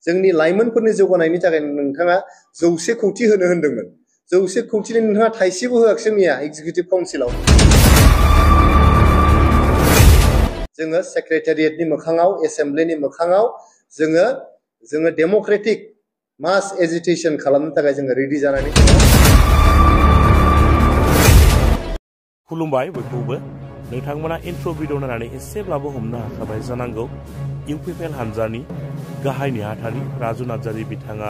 जोंनि लाइमोनफोरनि जौगानायनि थाखाय नोंथाङा 100 कोटी होनो होनदोंमोन 100 कोटीनि नोंथाङा थाइसेबो होआखिसै मैया एग्जिकिउटिभ काउन्सिलाव जोङो सेक्रेटारियेटनि मोखाङाव एसेम्ब्लिनि मोखाङाव जोङो डेमोक्रेटिक मास एजिटेशन खालामनो थाखाय जोङो रेडि जानानै दङ खुलुमबाय बयखौबो नोंथांमोना इन्ट्र भिडिअ नायनानै एसेब्लाबो हमनो हाखाबाय जानांगौ इउपिपिएल हानजानि गाहाय नेहाथारि राजु नार्जारि बिथाङा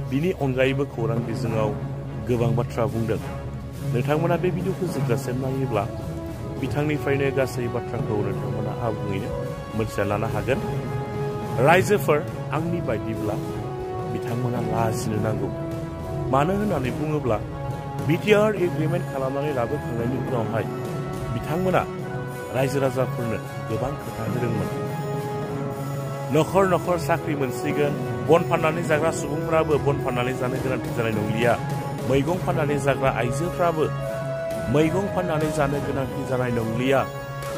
बिनि अनगायैबो खौरां बिजोङाव गोबां बाथ्रा बुंदों नोंथांमोना बे भिडिअखौ जोबजासिम नायोब्ला बिथांनिफ्रायनो गासै बाथ्राखौ नोंथांमोना आबुङैनो मोनथिना लानो हागोन रायजोफोर आंनि बायदिब्ला बिथांमोना लाजिनो नांगौ मानो होननानै बुङोब्ला बिटिआर एग्रिमेन्ट खालामनानै लाबोखांनायनि उनावहाय बिथांमोना रायजो राजाफोरनो गोबां खोथा होदोंमोन नखर नखर साख्रि मोनसिगोन बन फाननानै जाग्रा सुबुंफोराबो बन फाननानै जानो गोनांथि जानाय नंलिया मैगं फाननानै जाग्रा आइजोफ्राबो मैगं फाननानै जानो गोनांथि जानाय नंलिया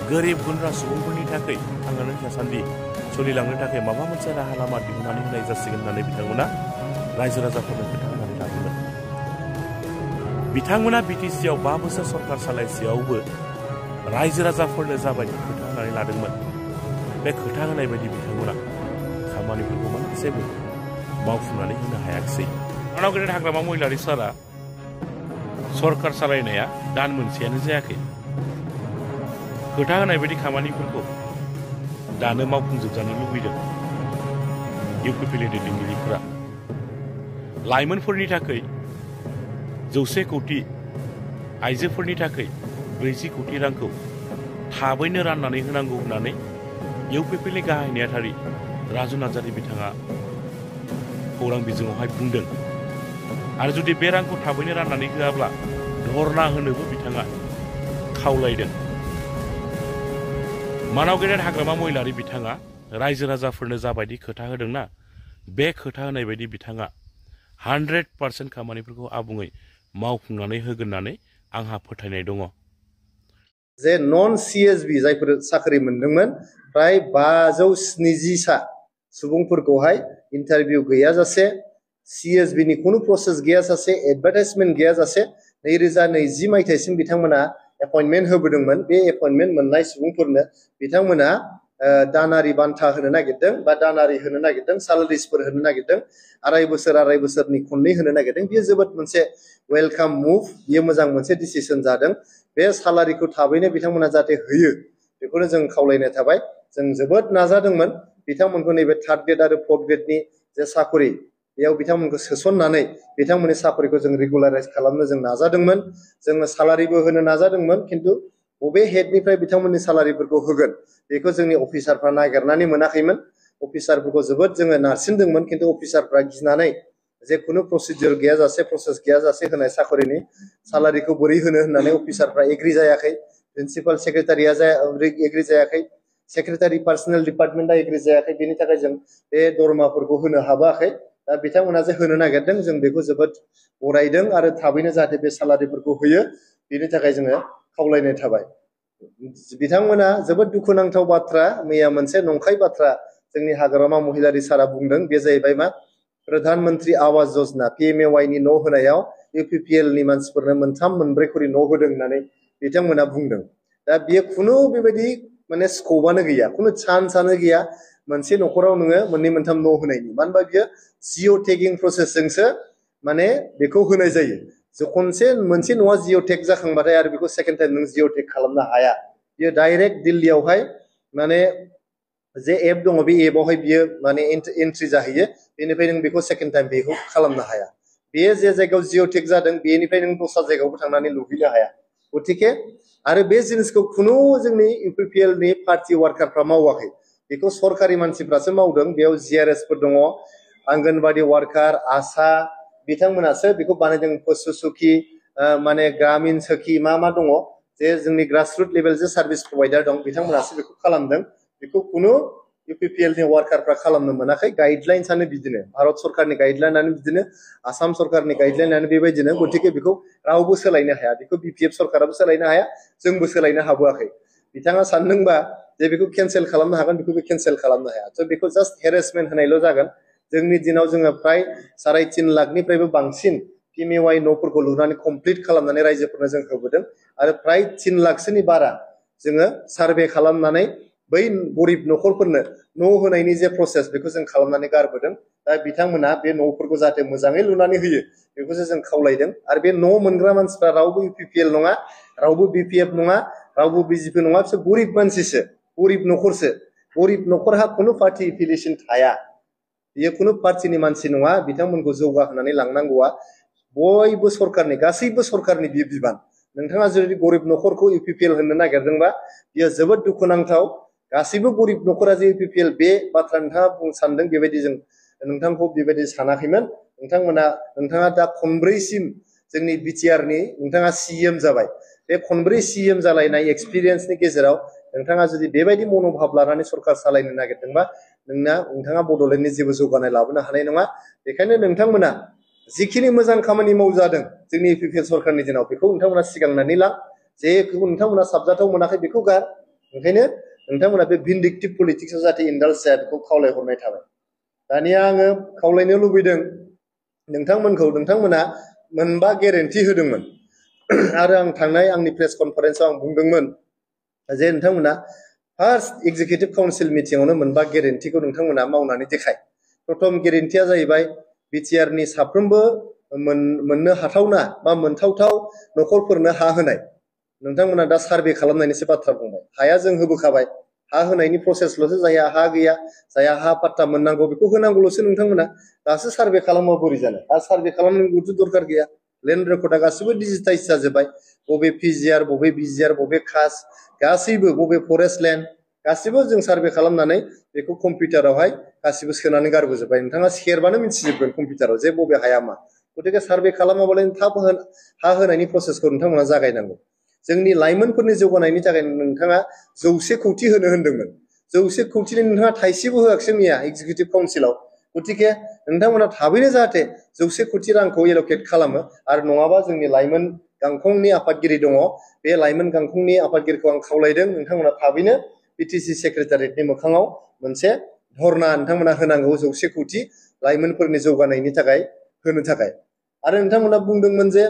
गोरिब गुन्द्रा सुबुंफोरनि थाखाय थांनानै थासान्दि सोलिलांनो थाखाय माबा मोनसे राहा लामा दिहुननानै होनाय जासिगोन होननानै बिथांमोना रायजो राजाफोरनो खोथा होनानै लादोंमोन बिथांमोना बिटिसिआव 5 बोसोर सरकार सालायसेयावबो रायजो राजाफोरनो जाबायदि खोथा होनानै लादोंमोन बे खोथा होनाय बायदि बिथांमोना खामानिफोरखौ मोनसेबो मावफुंनानै होनो हायाखिसै आनाव गेदेर हाग्रामा महिलारि सारा सरकार सालायनाया दान मोनसेयानो जायाखै खोथा होनाय बायदि खामानिफोरखौ दानो मावफुंजोबजानो लुबैदों इउपिपिएल दैदेनगिरिफोरा लाइमोनफोरनि थाखाय 100 कोटी आइजोफोरनि थाखाय 40 कोटी रांखौ थाबैनो राननानै होनांगौ होननानै इउपिपिएलनि गाहाय नेहाथारि राजु नार्जारि बिथाङा खौरां बिजोङावहाय बुंदों आरो जुदि बे रांखौ थाबैनो राननानै होआब्ला धरना होनोबो बिथाङा खावलायदों मानाव गेदेर हाग्रामा महिलारि बिथाङा रायजो राजाफोरनो जाबायदि खोथा होदोंना बे खोथा होनाय बायदि बिथाङा 100% खामानिफोरखौ आबुङै मावफुंनानै होगोन होननानै आंहा फोथायनाय दङ जे नन सिएसबि जायफोर साख्रि मोनदोंमोन प्राय 570 सा सुबुंफोरखौहाय इन्टारभिउ गैयाजासे सिएसबि नि खुनु प्रसेस गैयाजासे एडभार्टाइजमेन्ट गैयाजासे 2020 मायथाइसिम बिथांमोना एपइन्टमेन्ट होबोदोंमोन बे एपइन्टमेन्ट मोननाय सुबुंफोरनो बिथांमोना दानारि बान्था होनो नागिरदों बा दानारि होनो नागिरदों सालारिसफोर होनो नागिरदों आराय बोसोरनि खननै होनो नागिरदों बेयो जोबोद मोनसे वेलकाम मुभ बेयो मोजां मोनसे डिसिजन जादों बे सालारिखौ थाबैनो बिथांमोना जाहाथे होयो बेखौनो जों खावलायनाय थाबाय जों जोबोद नाजादोंमोन बिथांमोनखौ नैबे 3rd ग्रेड आरो 4th ग्रेडनि जे साखरि बेयाव बिथांमोनखौ सोसननानै बिथांमोननि साखरिखौ जों रेगुलाराइज खालामनो जों नाजादोंमोन जोङो सालारिबो होनो नाजादोंमोन खिन्थु बबे हेडनिफ्राय बिथांमोननि सालारिफोरखौ होगोन बेखौ जोंनि अफिसारफ्रा नागिरनानै मोनाखैमोन अफिसारफोरखौ जोबोद जोङो नारसिनदोंमोन खिन्थु अफिसारफ्रा गिनानै जे खुनु प्रसिडियर गैयाजासे प्रसेस गैयाजासे होनाय साखरिनि सालारिखौ बोरै होनो होननानै अफिसारफ्रा एग्रि जायाखै प्रिन्सिपाल सेक्रेटारिया एग्रि जायाखै सेक्रेटारि पार्सनेल डिपार्टमेन्टआ एग्रि जायाखै बेनि थाखाय जों बे दरमाफोरखौ होनो हाबाखै दा बिथांमोना जे होनो नागिरदों जों बेखौ जोबोद बरायदों आरो थाबैनो जाहाथे बे सालारिफोरखौ होयो बेनि थाखाय जोङो खावलायनाय थाबाय बिथांमोना जोबोद दुखुनांथाव बाथ्रा मैया मोनसे नंखाय बाथ्रा जोंनि हाग्रामा महिलारि सारा बुंदों बे जाहैबाय मा प्रधानमन्त्री आवास योजना PMAY नि न' होनायाव इउपिपिएल नि मानसिफोरनो 3-4 खरि न' होदों होननानै बिथांमोना बुंदों दा बियो खुनु बेबायदि माने स्कोपआनो गैया खुनु चान्सआनो गैया मोनसे नखराव नोङो 2-3 न' होनायनि मानो होनबा बियो जिअ टेगिं प्रसेसजोंसो माने बेखौ होनाय जायो जे खनसे मोनसे न'आ जिअ टेग जाखांबाथाय आरो बेखौ सेकेन्ड टाइम नों जिअ टेग खालामनो हाया बियो डाइरेक्ट दिल्लीयावहाय माने जे एप दङ बे एपआवहाय बियो माने एन्ट्रि जाहैयो बेनिफ्राय नों बेखौ सेकेन्ड टाइम बेखौ खालामनो हाया बेयो जे जायगायाव जिअ टेग जादों बेनिफ्राय नों दस्रा जायगायावबो थांनानै लुहैनो हाया गतिके आरो बे जिनिसखौ खुनु जोंनि इउपिपिएल नि पार्टी वार्कारफ्रा मावाखै बेखौ सरकारि मानसिफ्रासो मावदों बेयाव जिआरएस फोर दङ आंगनबादि वार्कार आशा बिथांमोनासो बेखौ बानायदों पशुसखि माने ग्रामीण सखि मा दङ जे जोंनि ग्रासरुट लेभेल जे सार्भिस प्रोवाइडार दं बिथांमोनासो बेखौ खालामदों बेखौ खुनु इउपिपिएल नि वार्कारफ्रा खालामनो मोनाखै गाइडलाइन्सआनो बिदिनो भारत सरकारनि गाइडलाइनआनो बिदिनो आसाम सरकारनि गाइडलाइनआनो बेबायदिनो गतिके बेखौ रावबो सोलायनो हाया बेखौ बिपिएफ सरकाराबो सोलायनो हाया जोंबो सोलायनो हाबोआखै बिथाङा सानदोंबा जे बेखौ केन्सेल खालामनो हागोन बेखौ केन्सेल खालामनो हाया स' बेखौ जास्ट हेरेसमेन्ट होनायल' जागोन जोंनि दिनाव जोङो प्राय 3.5 लाखनिफ्रायबो बांसिन PMAY न'फोरखौ लुनानै कमप्लिट खालामनानै रायजोफोरनो जों होबोदों आरो प्राय 3 लाखसोनि बारा जोङो सार्भे खालामनानै बै गरिब न'खरफोरनो न' होनायनि जे प्रसेस बेखौ जों खालामनानै गारबोदों दा बिथांमोना बे न'फोरखौ जाहाथे मोजाङै लुनानै होयो बेखौसो जों खावलायदों आरो बे न' मोनग्रा मानसिफ्रा रावबो UPPL नङा रावबो BPF नङा रावबो BJP नङा बिसोर गरिब मानसिसो गरिब न'खरसो गरिब न'खरहा खुनु पार्टि एफिलिएसन थाया बियो खुनु पार्टिनि मानसि नङा बिथांमोनखौ जौगाहोनानै लांनांगौआ बयबो सरकारनि गासैबो सरकारनि बियो बिबान नोंथाङा जुदि गरिब न'खरखौ UPPL होननो नागिरदोंबा बियो जोबोद दुखुनांथाव गासैबो गरिब न'खरा जे UPPL बे बाथ्रा नोंथाङा बुंनो सानदों बेबायदि जों नोंथांखौ बेबायदि सानाखैमोन नोंथाङा दा खनब्रैसिम जोंनि बिटिआरनि नोंथाङा CM जाबाय बे खनब्रै CM जालायनाय एक्सपिरियेन्सनि गेजेराव नोंथाङा जुदि बेबायदि मनोभाब लानानै सरकार सालायनो नागिरदोंबा नोंथाङा बड'लेण्डनि जेबो जौगानाय लाबोनो हानाय नङा बेखायनो नोंथांमोना जिखिनि मोजां खामानि मावजादों जोंनि UPPL सरकारनि दिनाव बेखौ नोंथांमोना सिगांनानै ला जेखौ नोंथांमोना साबजाथाव मोनाखै बेखौ गार ओंखायनो नोंथांमोना बे भिन्डिक्टिभ पलिटिक्सआव जाहाथे इन्डाल्ज जाया बेखौ खावलायहरनाय थाबाय दानिया आङो खावलायनो लुबैदों नोंथांमोना मोनबा गेरेन्टि होदोंमोन आरो आं थांनाय आंनि प्रेस कनफारेन्सआव आं बुंदोंमोन जे नोंथांमोना फार्स्ट एग्जिकिउटिभ काउन्सिल मिटिंआवनो मोनबा गेरेन्टिखौ नोंथांमोना मावनानै देखाय प्रथम गेरेन्टिया जाहैबाय बिटिआरनि साफ्रोमबो मोननो हाथावना बा मोनथावथाव न'खरफोरनो हा होनाय नोंथांमोना दा सार्भे खालामनायनिसो बाथ्रा बुंबाय हाया जों होबोखाबाय हा होनायनि प्रसेसल'सो जायहा हा गैया जायहा हा पाट्टा मोननांगौ बेखौ होनांगौल'सो नोंथांमोना दासो सार्भे खालामो बोरै जानो आरो सार्भे खालामनांगौथ' दरखार गैया लेन्ड रेकर्डआ गासिबो डिजिटाइज जाजोब्बाय बबे PGR बबे BGR बबे कास्ट गासैबो बबे फरेस्ट लेन्ड गासिबो जों सार्भे खालामनानै बेखौ कम्पिउटारावहाय गासिबो सोनानै गारबोजोब्बाय नोंथाङा सेरबानो मिथिजोबगोन कम्पिउटाराव जे बबे हाया मा गतिके सार्भे खालामाबालाय थाब हा होनायनि प्रसेसखौ नोंथांमोना जागायनांगौ जोंनि लाइमोनफोरनि जौगानायनि थाखाय नोंथाङा 100 कौटि होनो होनदोंमोन 100 कौटिनि नोंथाङा थाइसेबो होआखिसै मैया एग्जिकिउटिभ काउन्सिलाव गतिके नोंथांमोना थाबैनो जाहाथे 100 कौटि रांखौ एल'केट खालामो आरो नङाबा जोंनि लाइमोन गांखंनि आफादगिरि दङ बे लाइमोन गांखंनि आफादगिरिखौ आं खावलायदों नोंथांमोना थाबैनो BTC सेक्रेटारियेटनि मोखाङाव मोनसे धरना नोंथांमोना होनांगौ 100 कौटि लाइमोनफोरनि जौगानायनि थाखाय होनो थाखाय आरो नोंथांमोना बुंदोंमोन जे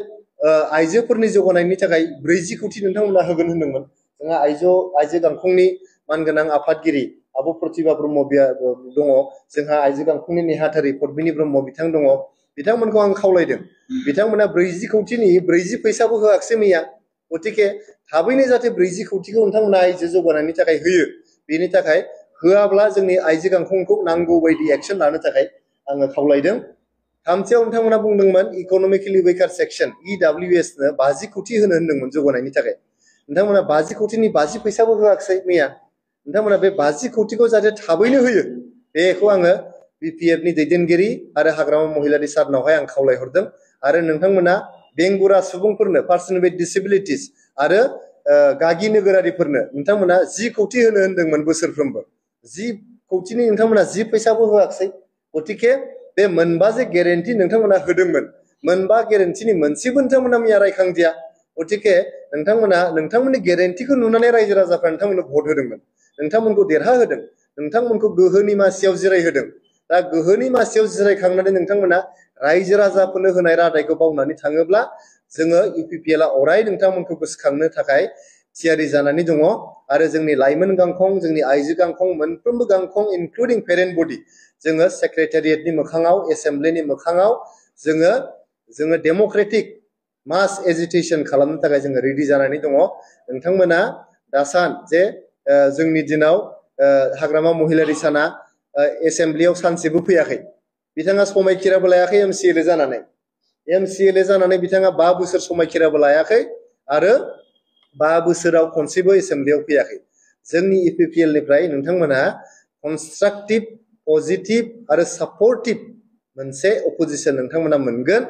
आइजोफोरनि जौगानायनि थाखाय 40 कौटि नोंथांमोना होगोन होनदोंमोन जोंहा आइजो गांखंनि मानगोनां आफादगिरि आब' प्रतिभा ब्रह्म दङ जोंहा आइजो गांखंनि नेहाथारि पद्मिनी ब्रह्म बिथां दङ बिथांमोनखौ आं खावलायदों बिथांमोना 40 कौटिनि 40 फैसाबो होआखिसै मैया गतिके थाबैनो जाहाथे 40 कौटिखौ नोंथांमोना आइजो जौगानायनि थाखाय होयो बेनि थाखाय होआब्ला जोंनि आइजो गांखंखौ नांगौ बायदि एक्सन लानो थाखाय आङो खावलायदों थामथियाव नोंथांमोना बुंदोंमोन इक'नमिकेलि वेकार सेक्सन EWS नो 50 कौटि होनो होनदोंमोन जौगानायनि थाखाय नोंथांमोना 50 कौटिनि 50 फैसाबो होआखिसै मैया नोंथांमोना बे 50 कौटिखौ जाहाथे थाबैनो होयो बेखौ आङो BPF नि दैदेनगिरि आरो हाग्रामा महिलारि सारनावहाय आं खावलायहरदों आरो नोंथांमोना बेंगुरा सुबुंफोरनो पार्सन विथ डिसेबिलिटिस आरो गागि नोगोरारिफोरनो नोंथांमोना 10 कौटि होनो होनदोंमोन बोसोरफ्रोमबो 10 कौटिनि नोंथांमोना 10 फैसाबो होआखिसै गतिके बे मोनबा जे गेरेन्टि नोंथांमोना होदोंमोन मोनबा गेरेन्टिनि मोनसेबो नोंथांमोना मैया रायखांदिया गतिके नोंथांमोना नोंथांमोननि गेरेन्टिखौ नुनानै रायजो राजाफ्रा नोंथांमोननो भट होदोंमोन नोंथांमोनखौ देरहाहोदों नोंथांमोनखौ गोहोनि मासियाव जिरायहोदों दा गोहोनि मासियाव जिरायखांनानै नोंथांमोना रायजो राजाफोरनो होनाय रादायखौ बावनानै थाङोब्ला जोङो UPPLआ अराय नोंथांमोनखौ गोसोखांनो थाखाय थियारि जानानै दङ आरो जोंनि लाइमोन गांखं जोंनि आइजो गांखं मोनफ्रोमबो गांखं इनक्लुडिं पेरेन्ट बडि जोङो सेक्रेटारियेटनि मोखाङाव एसेम्ब्लिनि मोखाङाव जोङो डेम'क्रेटिक मास एजिटेसन खालामनो थाखाय जोङो रेडि जानानै दङ नोंथांमोना दासान जे जोंनि दिनाव हाग्रामा महिलारि साना एसेम्ब्लियाव सानसेबो फैयाखै बिथाङा समायखिराबो लायाखै MCLA जानानै बिथाङा 5 बोसोर समायखिराबो लायाखै आरो 5 बोसोराव खनसेबो एसेम्ब्लियाव फैयाखै जोंनि UPPL निफ्राय नोंथांमोना कनस्ट्राक्टिभ पजिटिभ आरो सापर्टिभ मोनसे अपोजिसन नोंथांमोना मोनगोन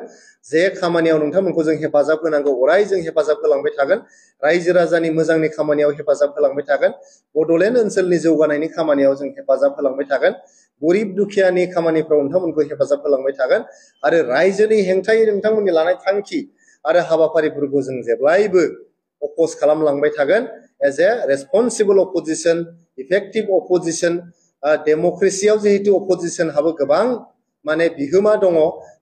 जे खामानियाव नोंथांमोनखौ जों हेफाजाब होनांगौ अराय जों हेफाजाब होलांबाय थागोन रायजो राजानि मोजांनि खामानियाव हेफाजाब होलांबाय थागोन बड'लेण्ड ओनसोलनि जौगानायनि खामानियाव जों हेफाजाब होलांबाय थागोन गरिब दुखियानि खामानिफ्राव नोंथांमोनखौ हेफाजाब होलांबाय थागोन आरो रायजोनि हेंथायै नोंथांमोननि लानाय थांखि आरो हाबाफारिफोरखौ जों जेब्लायबो अपोज खालामलांबाय थागोन as a responsible opposition effective opposition डेम'क्रेसियाव जिहेतु अपोजिसनहाबो गोबां माने बिहोमा दङ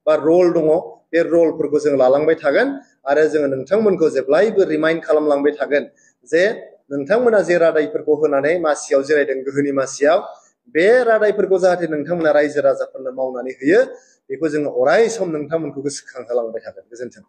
बा रल दङ बे रलफोरखौ जों लालांबाय थागोन आरो जोङो नोंथांमोनखौ जेब्लायबो रिमाइन्ड खालामलांबाय थागोन जे नोंथांमोना जे रादायफोरखौ होनानै मासियाव जिरायदों गोहोनि मासियाव बे रादायफोरखौ जाहाथे नोंथांमोना रायजो राजाफोरनो मावनानै होयो बेखौ जोङो अराय सम नोंथांमोनखौ गोसोखांहोलांबाय थागोन। गोजोन्थों।